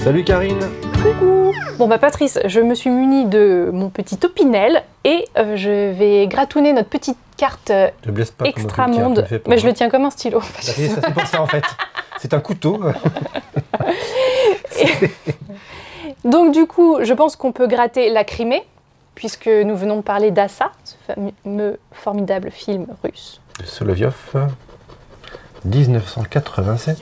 Salut Karine. Coucou. Bon bah Patrice, je me suis munie de mon petit Opinel et je vais gratouner notre petite carte Extramonde. Mais je le tiens comme un stylo. C'est pour ça en fait. C'est un couteau. Donc du coup, je pense qu'on peut gratter la Crimée, puisque nous venons de parler d'Assa, ce fameux formidable film russe. De Solovyov, 1987.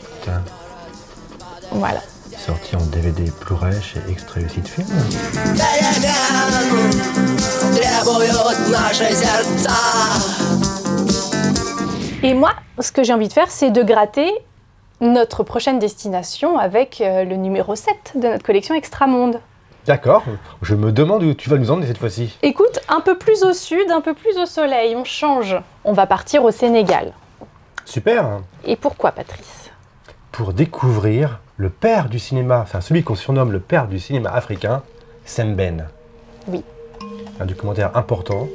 Voilà. Sorti en DVD Blu-ray chez Extra Lucid Film. Et moi, ce que j'ai envie de faire, c'est de gratter notre prochaine destination avec le numéro 7 de notre collection Extramonde. D'accord, je me demande où tu vas nous emmener cette fois-ci. Écoute, un peu plus au sud, un peu plus au soleil, on change. On va partir au Sénégal. Super. Et pourquoi, Patrice? Pour découvrir le père du cinéma, enfin celui qu'on surnomme le père du cinéma africain, Sembène. Oui. Un documentaire important.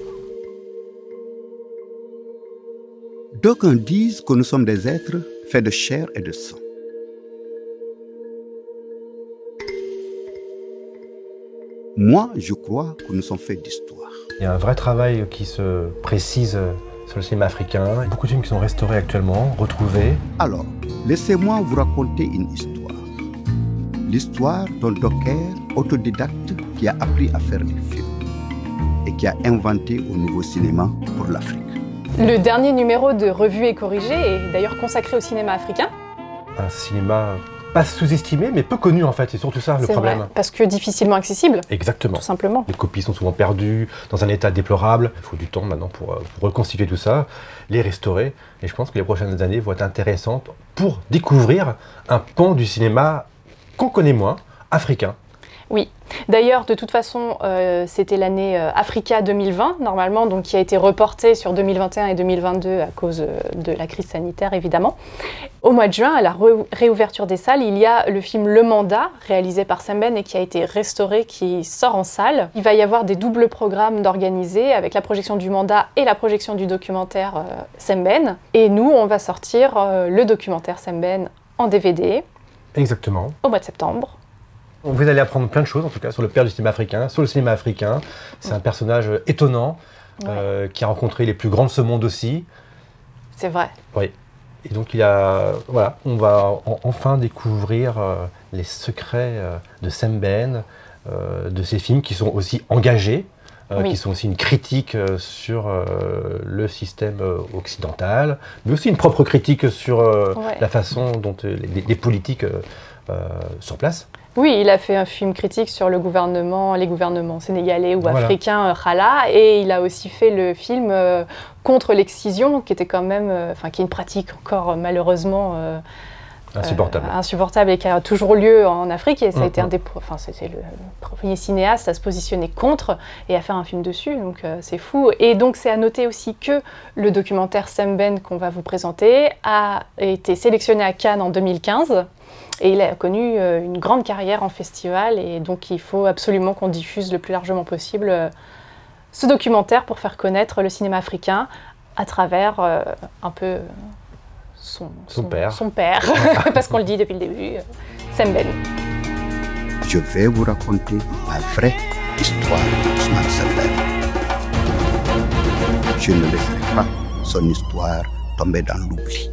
D'aucuns disent que nous sommes des êtres faits de chair et de sang. Moi, je crois que nous sommes faits d'histoire. Il y a un vrai travail qui se précise sur le cinéma africain. Beaucoup de films qui sont restaurés actuellement, retrouvés. Alors, laissez-moi vous raconter une histoire. L'histoire d'un docker autodidacte qui a appris à faire des films et qui a inventé un nouveau cinéma pour l'Afrique. Le dernier numéro de Revue et Corrigée est d'ailleurs consacré au cinéma africain. Un cinéma pas sous-estimé, mais peu connu en fait, c'est surtout ça le problème. Vrai, parce que difficilement accessible. Exactement. Tout simplement. Les copies sont souvent perdues, dans un état déplorable. Il faut du temps maintenant pour reconstituer tout ça, les restaurer. Et je pense que les prochaines années vont être intéressantes pour découvrir un pan du cinéma qu'on connaît moins, africain. Oui. D'ailleurs, de toute façon, c'était l'année Africa 2020, normalement, donc qui a été reportée sur 2021 et 2022 à cause de la crise sanitaire, évidemment. Au mois de juin, à la réouverture des salles, il y a le film Le Mandat, réalisé par Sembène et qui a été restauré, qui sort en salle. Il va y avoir des doubles programmes d'organiser, avec la projection du Mandat et la projection du documentaire Sembène. Et nous, on va sortir le documentaire Sembène en DVD. Exactement. Au mois de septembre. Vous allez apprendre plein de choses, en tout cas, sur le père du cinéma africain, sur le cinéma africain. C'est un personnage étonnant, qui a rencontré les plus grands de ce monde aussi. C'est vrai. Oui. Et donc, voilà, on va enfin découvrir les secrets de Sembène, de ces films qui sont aussi engagés, qui sont aussi une critique sur le système occidental, mais aussi une propre critique sur la façon dont les politiques sur place. Oui, il a fait un film critique sur les gouvernements sénégalais ou africains, Khala, et il a aussi fait le film contre l'excision, qui était quand même, qui est une pratique encore malheureusement insupportable et qui a toujours lieu en Afrique. Et ça a été c'était le premier cinéaste à se positionner contre et à faire un film dessus, donc c'est fou. Et donc c'est à noter aussi que le documentaire Sembène qu'on va vous présenter a été sélectionné à Cannes en 2015. Et il a connu une grande carrière en festival et donc il faut absolument qu'on diffuse le plus largement possible ce documentaire pour faire connaître le cinéma africain à travers un peu son père, parce qu'on le dit depuis le début, Sembène. Je vais vous raconter la vraie histoire d'Ousmane Sembène. Je ne laisserai pas son histoire tomber dans l'oubli.